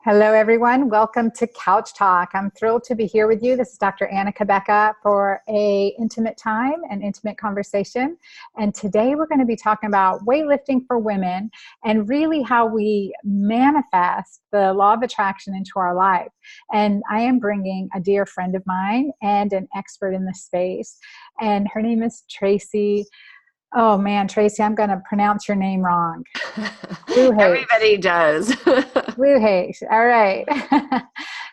Hello, everyone. Welcome to Couchtalk. I'm thrilled to be here with you. This is Dr. Anna Cabeca for a intimate time and intimate conversation. And today we're going to be talking about weightlifting for women and really how we manifest the law of attraction into our life. And I am bringing a dear friend of mine and an expert in the space. And her name is Tracee. Oh man, Tracee, I'm going to pronounce your name wrong. Gluhaich. Everybody does. Gluhaich. All right.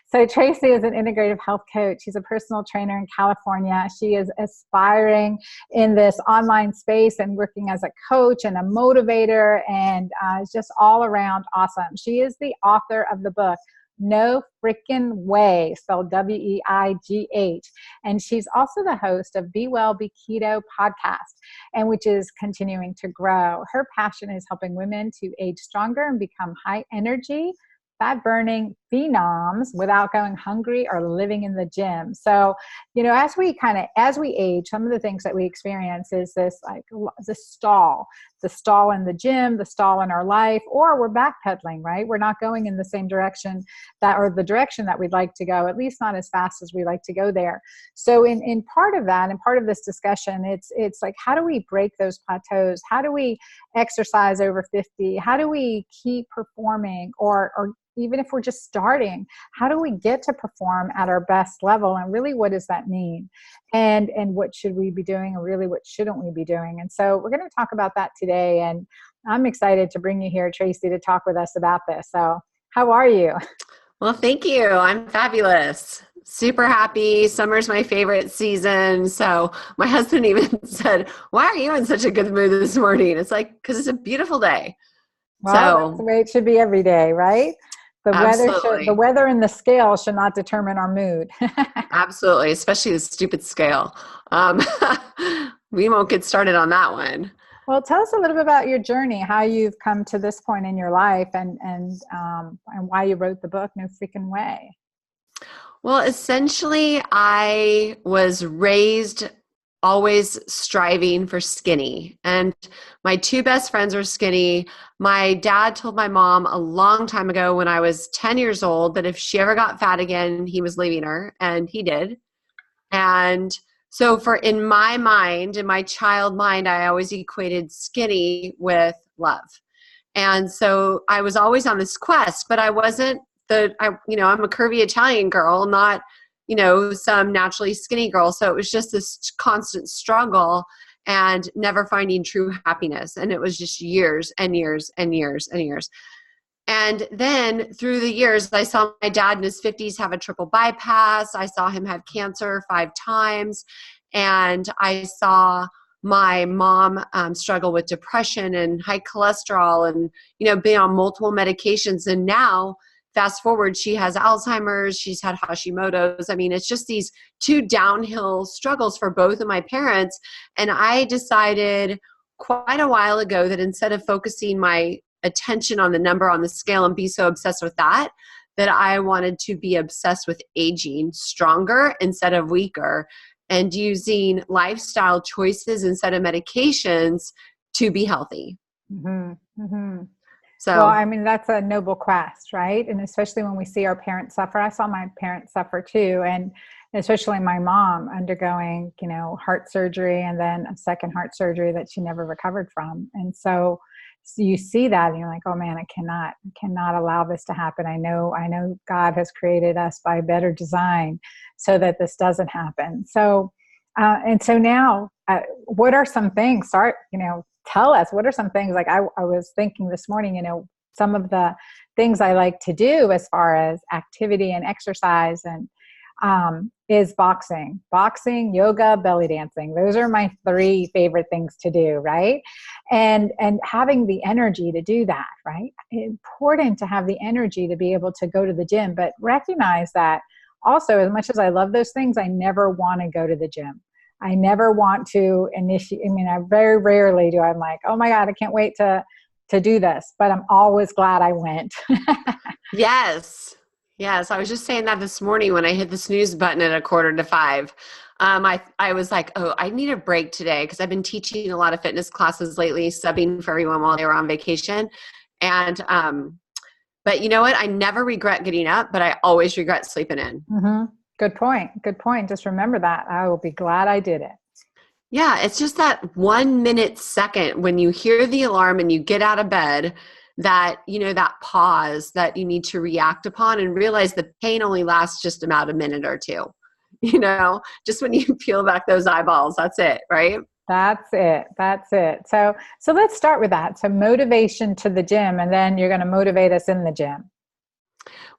So Tracee is an integrative health coach. She's a personal trainer in California. She is aspiring in this online space and working as a coach and a motivator and is just all around awesome. She is the author of the book, No Frickin' Way, spelled W-E-I-G-H. And she's also the host of Be Well, Be Keto podcast, and which is continuing to grow. Her passion is helping women to age stronger and become high energy, fat burning phenoms without going hungry or living in the gym. So, as we age, some of the things that we experience is this the stall in the gym, the stall in our life, or we're backpedaling, right? We're not going in the same direction the direction that we'd like to go, at least not as fast as we like to go there. So in part of that, and part of this discussion, it's like, how do we break those plateaus? How do we exercise over 50? How do we keep performing, or even if we're just starting, how do we get to perform at our best level? And really, what does that mean? And what should we be doing? And really, what shouldn't we be doing? And so we're going to talk about that today. And I'm excited to bring you here, Tracee, to talk with us about this. So how are you? Well, thank you. I'm fabulous. Super happy. Summer's my favorite season. So my husband even said, "Why are you in such a good mood this morning?" It's like, because it's a beautiful day. Well, that's the way it should be every day, right? The weather and the scale should not determine our mood. Absolutely, especially the stupid scale. We won't get started on that one. Well, tell us a little bit about your journey, how you've come to this point in your life, and why you wrote the book, No Freaking Way. Well, essentially, I was raised always striving for skinny. And my two best friends were skinny. My dad told my mom a long time ago when I was 10 years old that if she ever got fat again, he was leaving her, and he did. And so in my mind, in my child mind, I always equated skinny with love. And so I was always on this quest, but I wasn't I'm a curvy Italian girl, not some naturally skinny girl. So it was just this constant struggle and never finding true happiness. And it was just years and years and years and years. And then through the years, I saw my dad in his 50s have a triple bypass. I saw him have cancer 5 times. And I saw my mom struggle with depression and high cholesterol and, being on multiple medications. And now, fast forward, she has Alzheimer's, she's had Hashimoto's. I mean, it's just these 2 downhill struggles for both of my parents. And I decided quite a while ago that instead of focusing my attention on the number on the scale and be so obsessed with that I wanted to be obsessed with aging stronger instead of weaker, and using lifestyle choices instead of medications to be healthy. Mm-hmm. Mm-hmm. So, well, I mean, that's a noble quest, right? And especially when we see our parents suffer. I saw my parents suffer too. And especially my mom undergoing, heart surgery and then a second heart surgery that she never recovered from. And so you see that and you're like, oh man, I cannot allow this to happen. I know God has created us by better design so that this doesn't happen. So, and so now, what are some things, tell us, what are some things, like I was thinking this morning, some of the things I like to do as far as activity and exercise and is boxing, yoga, belly dancing. Those are my 3 favorite things to do, right? And having the energy to do that, right? Important to have the energy to be able to go to the gym, but recognize that also, as much as I love those things, I never want to go to the gym. I never want to initiate. I mean, I very rarely do. I'm like, oh my God, I can't wait to do this. But I'm always glad I went. Yes. I was just saying that this morning when I hit the snooze button at 4:45. I was like, oh, I need a break today because I've been teaching a lot of fitness classes lately, subbing for everyone while they were on vacation. And But you know what? I never regret getting up, but I always regret sleeping in. Mm-hmm. Good point. Good point. Just remember that. I will be glad I did it. Yeah, it's just that 1 minute second when you hear the alarm and you get out of bed, that, that pause that you need to react upon and realize the pain only lasts just about a minute or two. Just when you peel back those eyeballs, that's it, right? That's it. That's it. So let's start with that. So motivation to the gym, and then you're going to motivate us in the gym.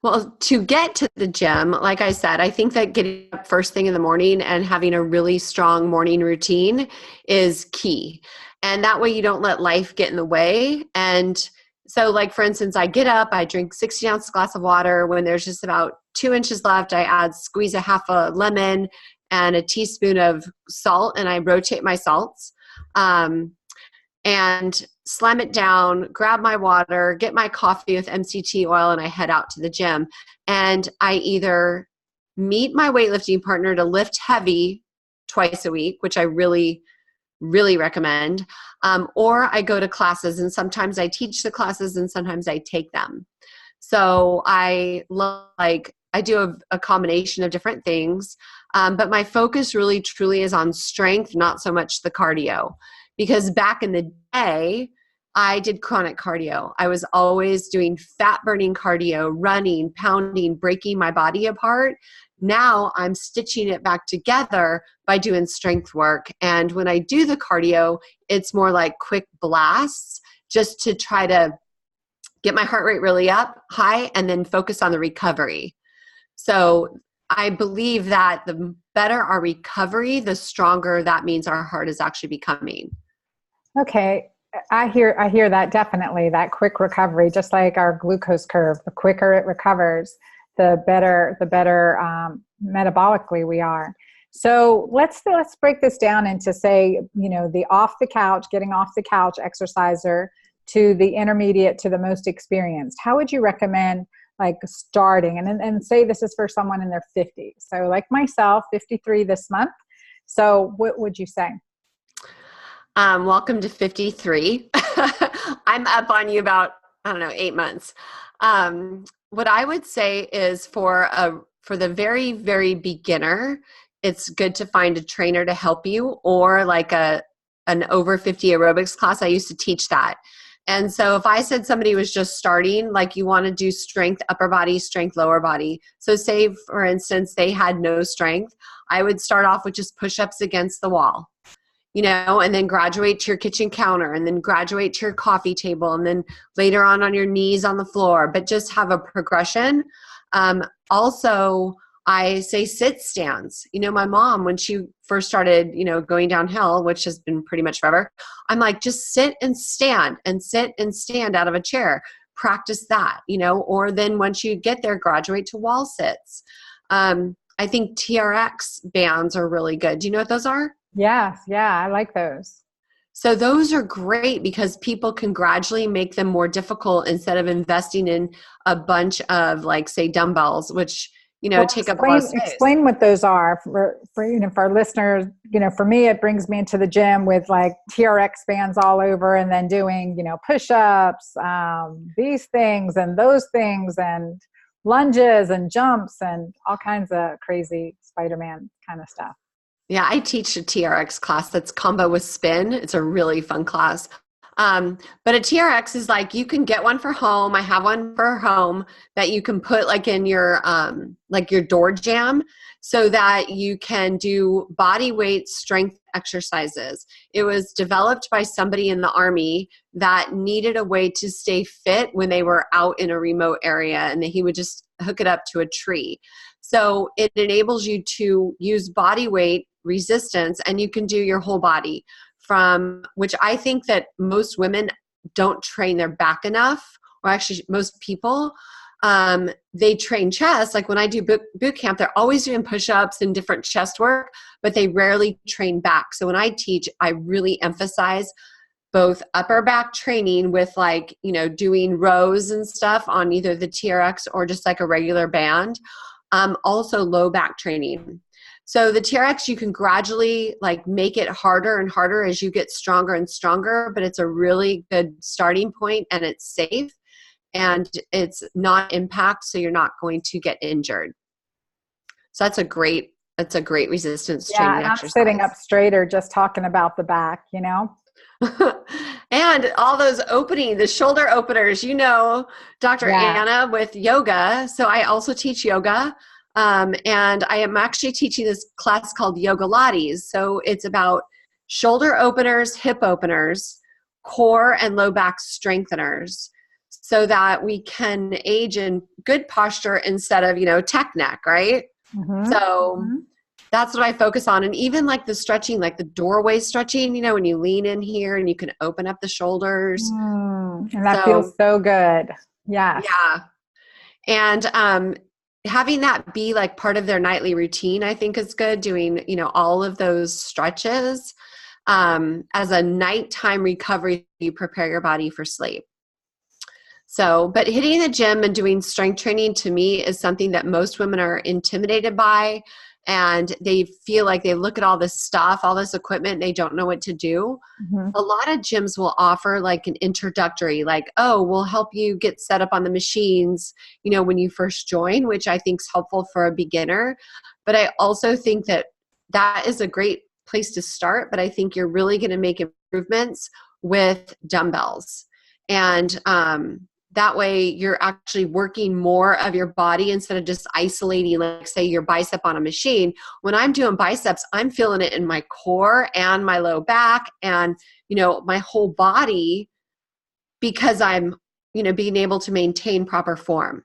Well, to get to the gym, like I said, I think that getting up first thing in the morning and having a really strong morning routine is key. And that way you don't let life get in the way. And so, like, for instance, I get up, I drink 60-ounce glass of water. When there's just about 2 inches left, I squeeze a half a lemon and a teaspoon of salt, and I rotate my salts. And slam it down, grab my water, get my coffee with MCT oil, and I head out to the gym. And I either meet my weightlifting partner to lift heavy twice a week, which I really, really recommend, or I go to classes, and sometimes I teach the classes and sometimes I take them. So I do a combination of different things, but my focus really truly is on strength, not so much the cardio. Because back in the day, I did chronic cardio. I was always doing fat-burning cardio, running, pounding, breaking my body apart. Now I'm stitching it back together by doing strength work. And when I do the cardio, it's more like quick blasts just to try to get my heart rate really up high and then focus on the recovery. So I believe that the better our recovery, the stronger that means our heart is actually becoming. Okay. I hear that definitely, that quick recovery, just like our glucose curve. The quicker it recovers, the better metabolically we are. So let's break this down into, say, the getting off the couch exerciser to the intermediate to the most experienced. How would you recommend starting? And say this is for someone in their 50s. So like myself, 53 this month. So what would you say? Welcome to 53. I'm up on you about, 8 months. What I would say is for the very, very beginner, it's good to find a trainer to help you, or like an over 50 aerobics class. I used to teach that. And so if I said somebody was just starting, like you want to do strength upper body, strength lower body. So say, for instance, they had no strength, I would start off with just push-ups against the wall. And then graduate to your kitchen counter, and then graduate to your coffee table, and then later on your knees on the floor, but just have a progression. Also, I say sit stands. My mom, when she first started, going downhill, which has been pretty much forever, I'm like, just sit and stand out of a chair. Practice that, or then once you get there, graduate to wall sits. I think TRX bands are really good. Do you know what those are? Yes. Yeah. I like those. So those are great because people can gradually make them more difficult instead of investing in a bunch of, like, say, dumbbells, which, take up a lot of space. Explain what those are for our listeners. For me, it brings me into the gym with like TRX bands all over, and then doing, push-ups, these things and those things, and lunges and jumps and all kinds of crazy Spider-Man kind of stuff. Yeah, I teach a TRX class that's combo with spin. It's a really fun class. But a TRX is like, you can get one for home. I have one for home that you can put like in your door jamb, so that you can do body weight strength exercises. It was developed by somebody in the Army that needed a way to stay fit when they were out in a remote area, and he would just hook it up to a tree. So it enables you to use body weight resistance, and you can do your whole body, from which I think that most women don't train their back enough, or actually most people. They train chest. Like when I do boot camp, they're always doing push-ups and different chest work, but they rarely train back. So when I teach, I really emphasize both upper back training with doing rows and stuff on either the TRX or just like a regular band. Also low back training. So the TRX, you can gradually make it harder and harder as you get stronger and stronger, but it's a really good starting point and it's safe. and it's not impact, so you're not going to get injured. So that's a great resistance Yeah, training and I'm sitting exercise. up straighter just talking about the back, you know? And all those the shoulder openers, Dr. Yeah. Anna with yoga. So I also teach yoga. And I am actually teaching this class called Yoga Lattes. So it's about shoulder openers, hip openers, core and low back strengtheners, so that we can age in good posture instead of, tech neck, right? Mm-hmm. So Mm-hmm. that's what I focus on. And even like the stretching, like the doorway stretching, when you lean in here and you can open up the shoulders. And that feels So so good. Yes. yeah. And having that be like part of their nightly routine, I think is good. Doing, all of those stretches as a nighttime recovery, you prepare your body for sleep. So, but hitting the gym and doing strength training to me is something that most women are intimidated by, and they feel like they look at all this stuff, all this equipment, and they don't know what to do. Mm-hmm. A lot of gyms will offer like an introductory, like, oh, we'll help you get set up on the machines, when you first join, which I think is helpful for a beginner. But I also think that that is a great place to start, but I think you're really going to make improvements with dumbbells. And that way you're actually working more of your body instead of just isolating, like say your bicep on a machine. When I'm doing biceps, I'm feeling it in my core and my low back and, my whole body, because I'm, being able to maintain proper form.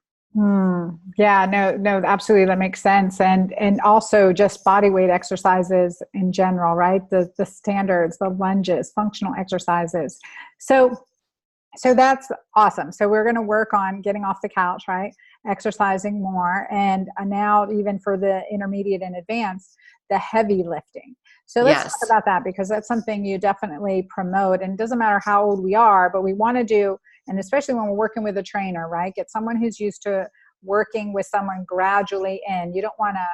Yeah, no, absolutely. That makes sense. And also just body weight exercises in general, right? The standards, the lunges, functional exercises. So that's awesome. So we're going to work on getting off the couch, right? Exercising more. And now even for the intermediate and advanced, the heavy lifting. So let's talk Yes. about that, because that's something you definitely promote. And it doesn't matter how old we are, but we want to do, and especially when we're working with a trainer, right? Get someone who's used to working with someone gradually in. You don't want to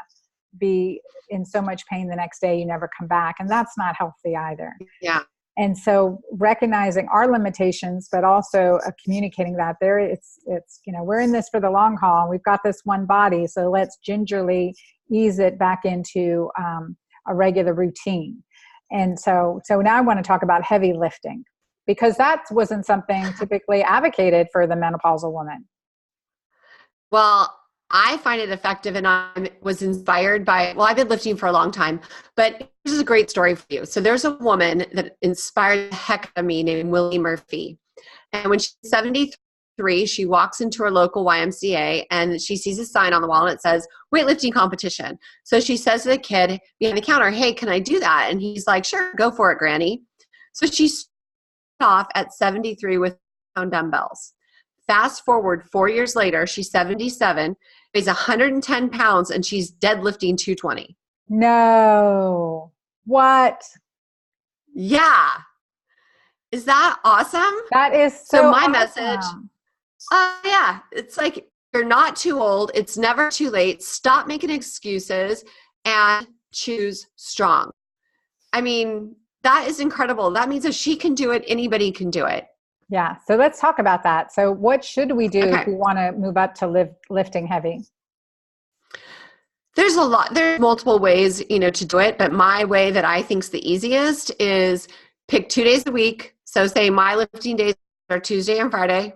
be in so much pain the next day you never come back. And that's not healthy either. Yeah. And so recognizing our limitations, but also communicating that it's we're in this for the long haul. We've got this one body, so let's gingerly ease it back into a regular routine. And so now I want to talk about heavy lifting, because that wasn't something typically advocated for the menopausal woman. Well, I find it effective, and I was inspired by, I've been lifting for a long time, but this is a great story for you. So there's a woman that inspired the heck out of me named Willie Murphy. And when she's 73, she walks into her local YMCA and she sees a sign on the wall and it says, weightlifting competition. So she says to the kid behind the counter, hey, can I do that? And he's like, sure, go for it, Granny. So she started off at 73 with dumbbells. Fast forward 4 years later, she's 77, weighs 110 pounds, and she's deadlifting 220. No. What? Yeah. Is that awesome? That is So my awesome. message, yeah, it's like, you're not too old. It's never too late. Stop making excuses and choose strong. I mean, that is incredible. That means if she can do it, anybody can do it. Yeah. So let's talk about that. So what should we do if Okay. we want to move up to lifting heavy? There's multiple ways, to do it, but my way that I think is the easiest is pick 2 days a week. So say my lifting days are Tuesday and Friday,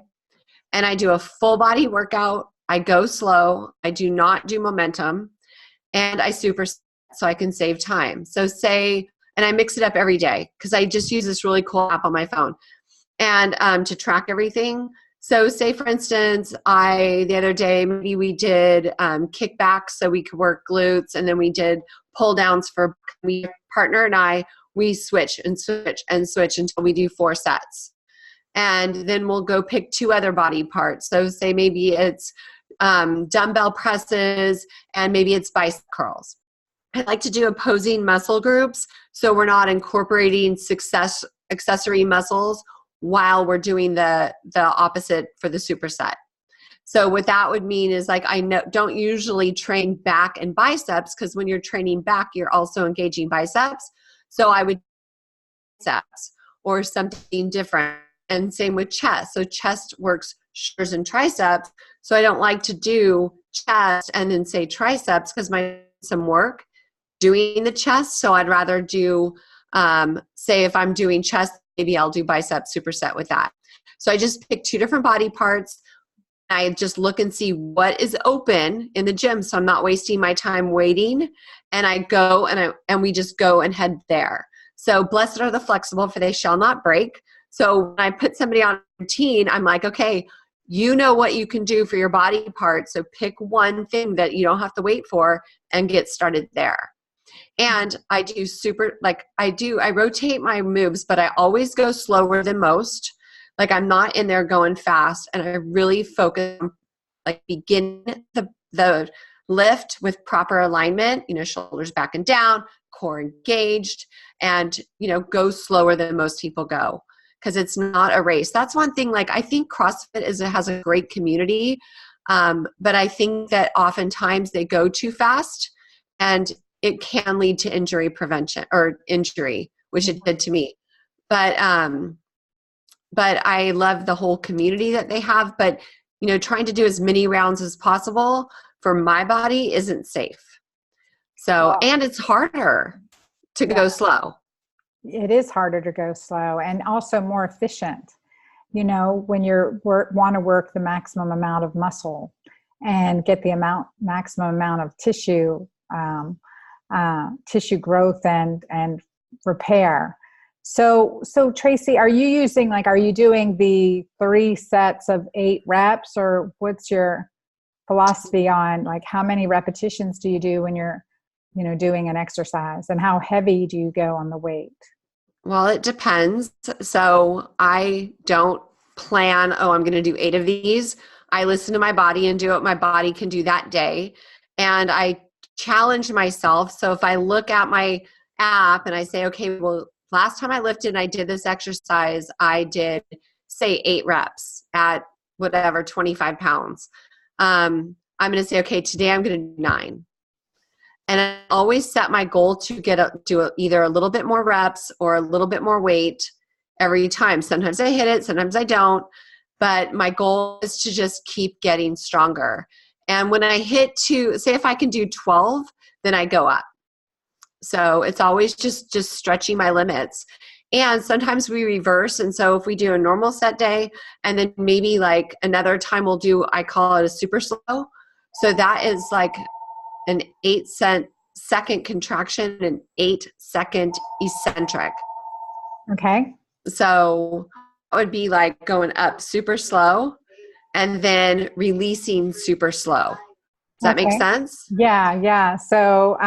and I do a full body workout. I go slow. I do not do momentum, and I superset so I can save time. So and I mix it up every day because I just use this really cool app on my phone and to track everything. So say, for instance, the other day, maybe we did kickbacks so we could work glutes, and then we did pull downs for my partner and I. We switch and switch and switch until we do 4 sets. And then we'll go pick 2 other body parts. So say maybe it's dumbbell presses and maybe it's bicep curls. I like to do opposing muscle groups so we're not incorporating accessory muscles while we're doing the opposite for the superset. So what that would mean is, like, I don't usually train back and biceps, because when you're training back, you're also engaging biceps. So I would biceps or something different. And same with chest. So chest works shoulders and triceps. So I don't like to do chest and then say triceps because my some work doing the chest. So I'd rather do, say if I'm doing chest, maybe I'll do bicep superset with that. So I just pick 2 different body parts. I just look and see what is open in the gym. So I'm not wasting my time waiting. And I go and we just go and head there. So blessed are the flexible, for they shall not break. So when I put somebody on a routine, I'm like, okay, you know what you can do for your body part. So pick one thing that you don't have to wait for and get started there. And I do I rotate my moves, but I always go slower than most. Like I'm not in there going fast, and I really focus on like begin the lift with proper alignment, shoulders back and down, core engaged, and, go slower than most people go because it's not a race. That's one thing. Like I think CrossFit has a great community, but I think that oftentimes they go too fast and it can lead to injury prevention or injury, which it did to me. But I love the whole community that they have. But, trying to do as many rounds as possible for my body isn't safe. So, and it's harder to go slow. It is harder to go slow and also more efficient. When you want to work the maximum amount of muscle and get the maximum amount of tissue growth and repair. So Tracee, are you doing the 3 sets of 8 reps, or what's your philosophy on like how many repetitions do you do when you're, doing an exercise, and how heavy do you go on the weight? Well, it depends. So I don't plan, I'm going to do 8 of these. I listen to my body and do what my body can do that day. And I challenge myself. So if I look at my app and I say, okay, well, last time I lifted and I did this exercise, I did say 8 reps at whatever, 25 pounds. I'm going to say, okay, today I'm going to do 9. And I always set my goal to do either a little bit more reps or a little bit more weight every time. Sometimes I hit it, sometimes I don't. But my goal is to just keep getting stronger. And when I hit say if I can do 12, then I go up. So it's always just stretching my limits. And sometimes we reverse. And so if we do a normal set day, and then maybe like another time we'll do, I call it a super slow. So that is like an 8-second contraction and 8-second eccentric. Okay. So it would be like going up super slow and then releasing super slow. Does that make sense? Yeah. So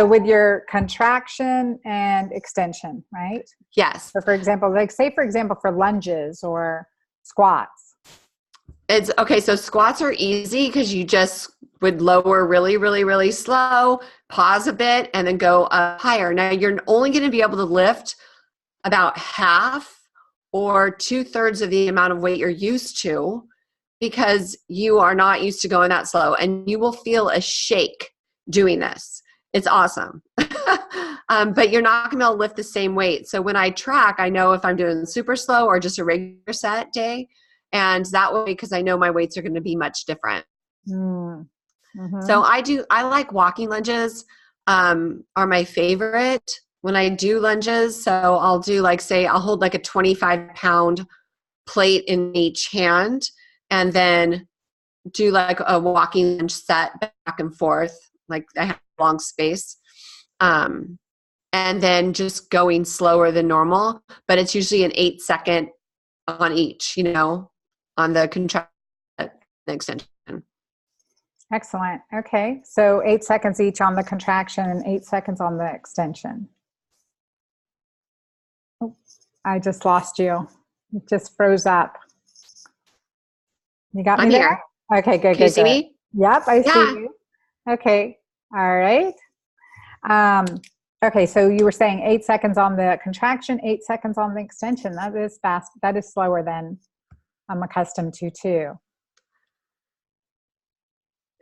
with your contraction and extension, right? Yes. So for example, for lunges or squats. It's okay. So squats are easy because you just would lower really, really, really slow, pause a bit, and then go up higher. Now you're only going to be able to lift about half or 2/3 of the amount of weight you're used to because you are not used to going that slow, and you will feel a shake doing this. It's awesome. But you're not going to be able to lift the same weight. So when I track, I know if I'm doing super slow or just a regular set day. And that way, because I know my weights are going to be much different. Mm-hmm. So I like walking lunges are my favorite when I do lunges. So I'll do I'll hold like a 25-pound plate in each hand and then do like a walking lunge set back and forth. Like I have a long space. And then just going slower than normal, but it's usually an 8-second on each, on the contraction extension. Excellent. Okay. So 8 seconds each on the contraction and 8 seconds on the extension. Oh, I just lost you. It just froze up. You got me there? Here. Okay, good. Can you see me? Yep, I see you. Okay. All right. Okay, so you were saying 8 seconds on the contraction, 8 seconds on the extension. That is fast. That is slower than I'm accustomed to too.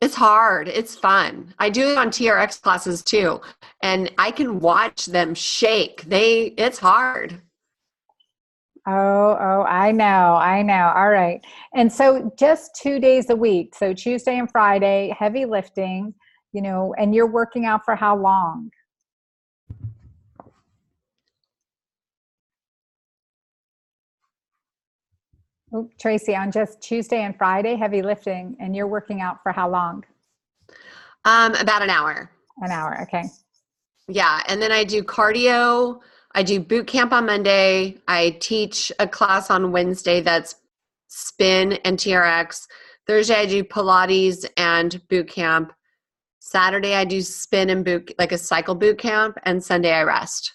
It's hard. It's fun. I do it on TRX classes too, and I can watch them shake. It's hard. I know. All right. And so just 2 days a week. So Tuesday and Friday, heavy lifting, and you're working out for how long? Oh, Tracee, on just Tuesday and Friday, heavy lifting, and you're working out for how long? About an hour. An hour. Okay. Yeah. And then I do cardio. I do boot camp on Monday. I teach a class on Wednesday that's spin and TRX. Thursday I do Pilates and boot camp. Saturday I do spin and like a cycle boot camp, and Sunday I rest.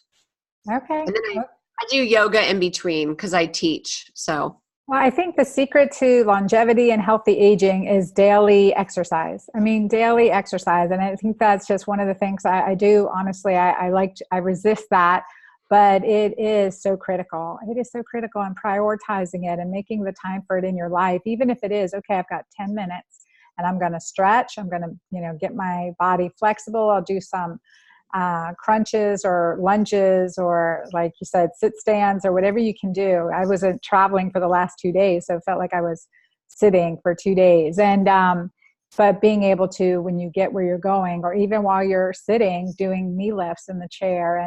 Okay. And then I do yoga in between because I teach. So Well, I think the secret to longevity and healthy aging is daily exercise. I mean, daily exercise. And I think that's just one of the things I do. Honestly, I resist that, but it is so critical. It is so critical, and prioritizing it and making the time for it in your life, even if it is, okay, I've got 10 minutes and I'm going to stretch. I'm going to, get my body flexible. I'll do some crunches or lunges, or like you said, sit stands, or whatever you can do. I was traveling for the last 2 days, so it felt like I was sitting for 2 days. And but being able to, when you get where you're going, or even while you're sitting, doing knee lifts in the chair,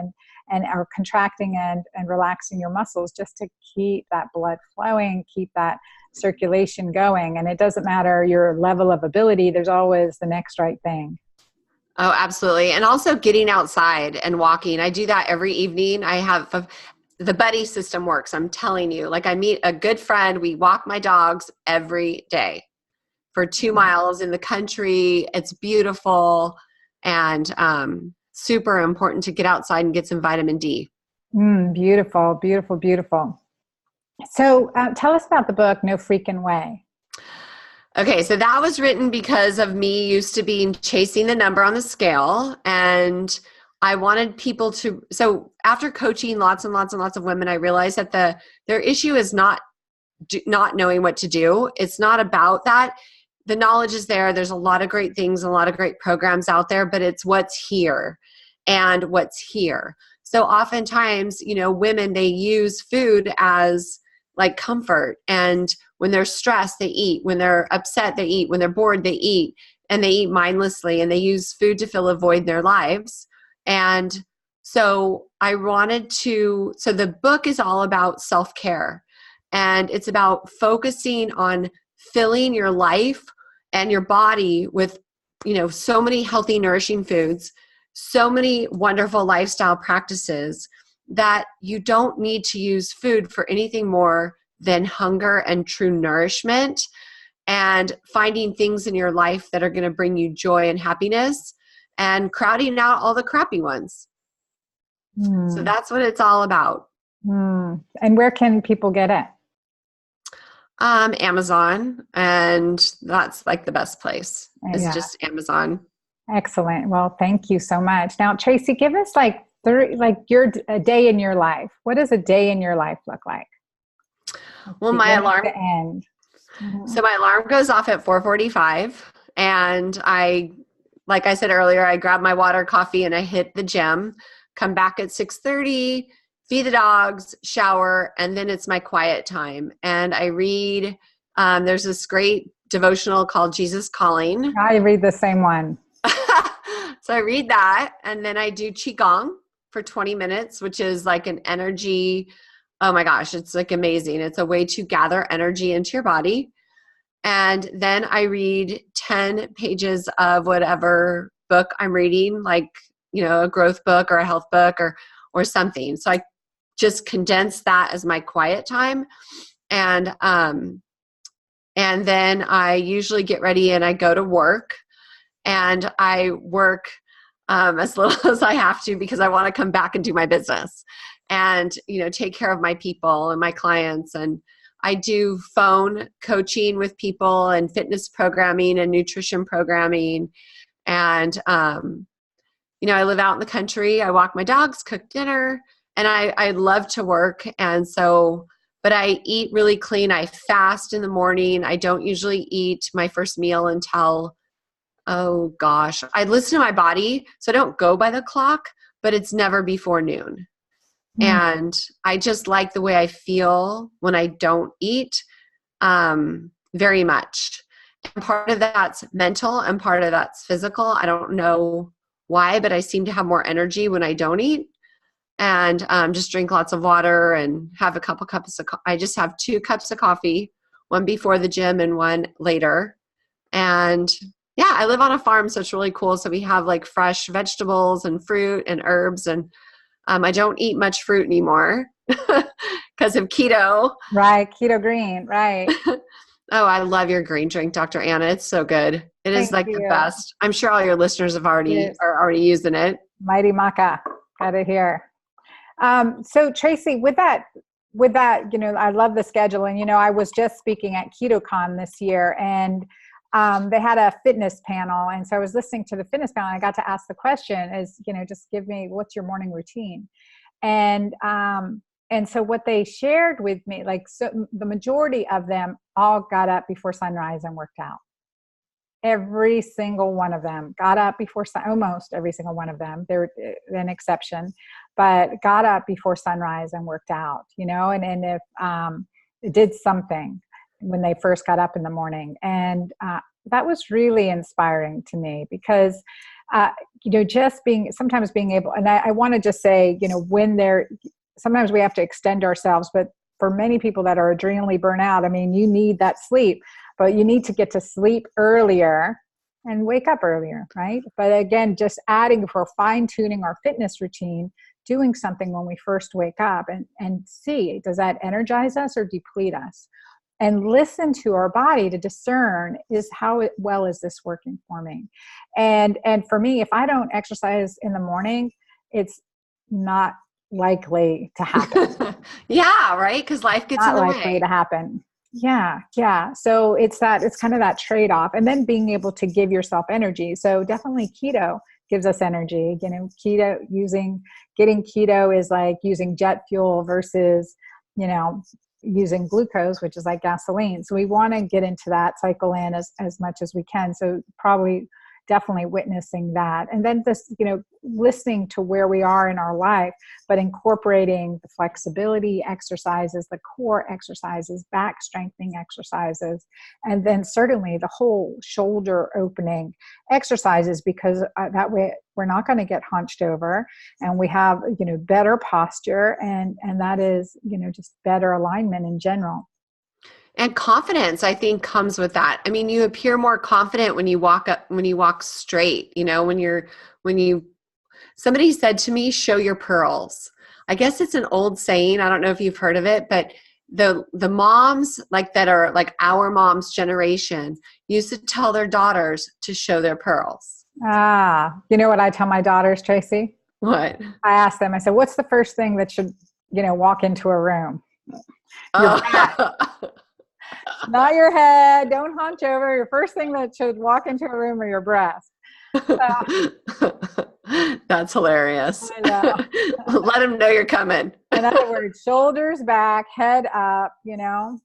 and are contracting and relaxing your muscles, just to keep that blood flowing, keep that circulation going. And it doesn't matter your level of ability, there's always the next right thing. Oh, absolutely. And also getting outside and walking. I do that every evening. I have the buddy system works. I'm telling you, like, I meet a good friend. We walk my dogs every day for 2 miles in the country. It's beautiful, and super important to get outside and get some vitamin D. Beautiful, beautiful, beautiful. So tell us about the book, No Freaking Way. Okay, so that was written because of me used to being chasing the number on the scale, and I wanted people to. So after coaching lots and lots and lots of women, I realized that their issue is not knowing what to do. It's not about that. The knowledge is there. There's a lot of great things, a lot of great programs out there, but it's what's here and what's here. So oftentimes, women, they use food as like comfort, and when they're stressed, they eat. When they're upset, they eat. When they're bored, they eat. And they eat mindlessly, and they use food to fill a void in their lives. And so so the book is all about self-care. And it's about focusing on filling your life and your body with, so many healthy, nourishing foods, so many wonderful lifestyle practices, that you don't need to use food for anything more than hunger and true nourishment, and finding things in your life that are going to bring you joy and happiness, and crowding out all the crappy ones. So that's what it's all about. And where can people get it? Amazon, and that's like the best place. It's just Amazon. Excellent. Well, thank you so much. Now, Tracee, give us a day in your life. What does a day in your life look like? Well, my alarm. Mm-hmm. So my alarm goes off at 4:45, and like I said earlier, I grab my water, coffee, and I hit the gym. Come back at 6:30, feed the dogs, shower, and then it's my quiet time. And I read. There's this great devotional called Jesus Calling. I read the same one. So I read that, and then I do Qigong for 20 minutes, which is like an energy. Oh my gosh, it's like amazing. It's a way to gather energy into your body. And then I read 10 pages of whatever book I'm reading, like, a growth book or a health book or something. So I just condense that as my quiet time. And then I usually get ready and I go to work, and I work as little as I have to, because I want to come back and do my business and, take care of my people and my clients. And I do phone coaching with people, and fitness programming and nutrition programming. And, I live out in the country. I walk my dogs, cook dinner, and I love to work. And so, but I eat really clean. I fast in the morning. I don't usually eat my first meal until, oh gosh, I listen to my body. So I don't go by the clock, but it's never before noon. Mm. And I just like the way I feel when I don't eat very much. And part of that's mental and part of that's physical. I don't know why, but I seem to have more energy when I don't eat, and just drink lots of water and have a couple cups of I just have 2 cups of coffee, one before the gym and one later. And yeah, I live on a farm, so it's really cool. So we have like fresh vegetables and fruit and herbs, and I don't eat much fruit anymore because of keto. Right. Keto green. Right. Oh, I love your green drink, Dr. Anna. It's so good. It is Thank like the you. best. I'm sure all your listeners have Yes. are already using it. Mighty Maca. Got it here. So Tracee, with that, I love the schedule. And, I was just speaking at KetoCon this year, and they had a fitness panel. And so I was listening to the fitness panel, and I got to ask the question is, just give me, what's your morning routine? And so what they shared with me, so the majority of them all got up before sunrise and worked out. Every single one of them got up before almost every single one of them. They're an exception, but got up before sunrise and worked out, and if did something when they first got up in the morning. And that was really inspiring to me because, just sometimes being able, and I want to just say, sometimes we have to extend ourselves, but for many people that are adrenally burnt out, you need that sleep, but you need to get to sleep earlier and wake up earlier, right? But again, just adding for fine-tuning our fitness routine, doing something when we first wake up and see, does that energize us or deplete us? And listen to our body to discern well is this working for me? And for me, if I don't exercise in the morning, it's not likely to happen. Yeah, right? Because life gets in Not the likely way. to happen. Yeah. So it's kind of that trade-off, and then being able to give yourself energy. So definitely keto gives us energy. Getting keto is like using jet fuel versus, using glucose, which is like gasoline. So we want to get into that cycle in as much as we can. So probably definitely witnessing that. And then this, listening to where we are in our life, but incorporating the flexibility exercises, the core exercises, back strengthening exercises, and then certainly the whole shoulder opening exercises, because that way we're not going to get hunched over, and we have, better posture, and that is, just better alignment in general. And confidence, I think, comes with that. You appear more confident when you walk straight, somebody said to me, show your pearls. I guess it's an old saying. I don't know if you've heard of it, but the moms that are like our mom's generation used to tell their daughters to show their pearls. You know what I tell my daughters, Tracee? What? I ask them, I said, what's the first thing that should, walk into a room? Your back. Not your head. Don't hunch over. Your first thing that should walk into a room are your breasts. That's hilarious. I know. Let them know you're coming. In other words, shoulders back, head up, Yeah.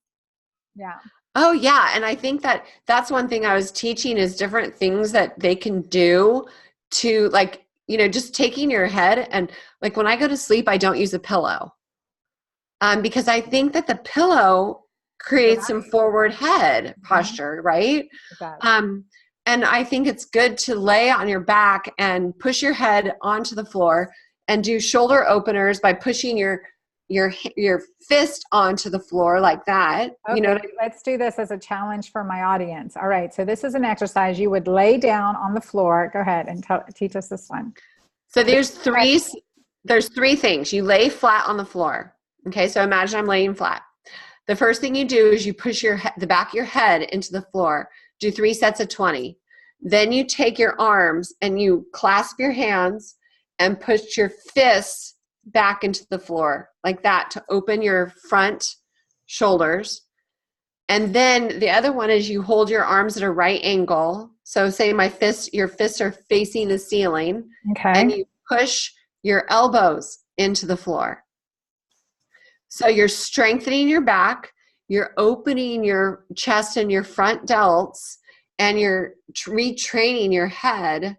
Oh yeah. And I think that's one thing I was teaching is different things that they can do to just taking your head, and when I go to sleep, I don't use a pillow. Because I think that the pillow creates some forward head posture, right? And I think it's good to lay on your back and push your head onto the floor and do shoulder openers by pushing your fist onto the floor like that. Okay, let's do this as a challenge for my audience. All right, so this is an exercise. You would lay down on the floor. Go ahead and teach us this one. So there's three things. You lay flat on the floor. Okay, so imagine I'm laying flat. The first thing you do is you push the back of your head into the floor. Do 3 sets of 20. Then you take your arms and you clasp your hands and push your fists back into the floor like that to open your front shoulders. And then the other one is you hold your arms at a right angle. So say your fists are facing the ceiling. Okay. And you push your elbows into the floor. So you're strengthening your back, you're opening your chest and your front delts, and you're retraining your head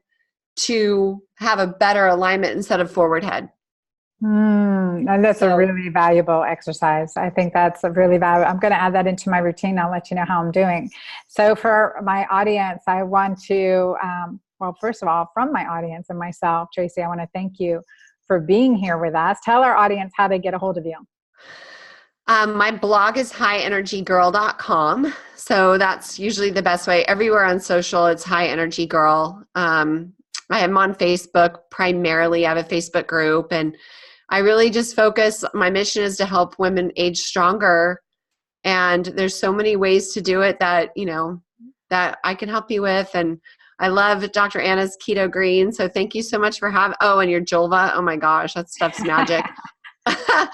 to have a better alignment instead of forward head. And that's a really valuable exercise. I think that's a really valuable. I'm going to add that into my routine. I'll let you know how I'm doing. So for my audience, I want to, well, first of all, from my audience and myself, Tracee, I want to thank you for being here with us. Tell our audience how to get a hold of you. My blog is highenergygirl.com. So that's usually the best way. Everywhere on social, it's High Energy Girl. I am on Facebook primarily. I have a Facebook group, and I really just focus. My mission is to help women age stronger. And there's so many ways to do it that, that I can help you with. And I love Dr. Anna's Keto Green. So thank you so much for and your Julva. Oh my gosh, that stuff's magic.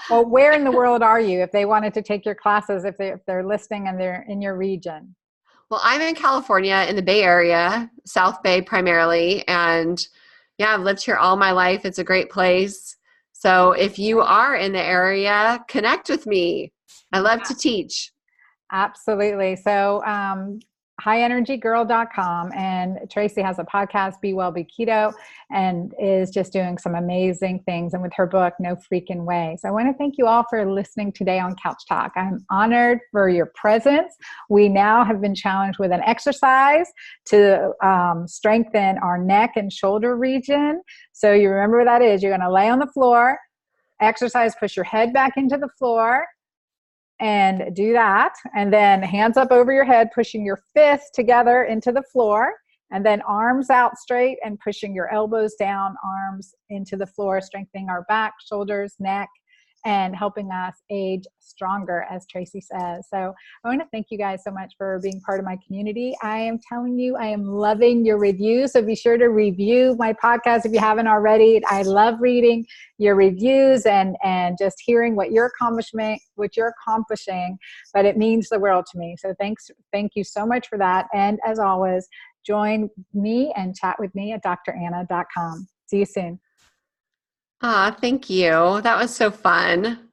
Well, where in the world are you if they wanted to take your classes, if they're listening and they're in your region? Well, I'm in California in the Bay Area, South Bay primarily. And I've lived here all my life. It's a great place. So if you are in the area, connect with me. I love to teach. Absolutely. So highenergygirl.com, and Tracee has a podcast, Be Well, Be Keto, and is just doing some amazing things. And with her book, No Freaking Way. So I want to thank you all for listening today on Couchtalk. I'm honored for your presence. We now have been challenged with an exercise to strengthen our neck and shoulder region. So you remember what that is. You're going to lay on the floor, exercise, push your head back into the floor, and do that. And then hands up over your head, pushing your fists together into the floor, and then arms out straight and pushing your elbows down, arms into the floor, strengthening our back, shoulders, neck, and helping us age stronger, as Tracee says. So I want to thank you guys so much for being part of my community. I am telling you, I am loving your reviews. So be sure to review my podcast if you haven't already. I love reading your reviews and just hearing what you're accomplishing, but it means the world to me. So thank you so much for that. And as always, join me and chat with me at dranna.com. See you soon. Thank you. That was so fun.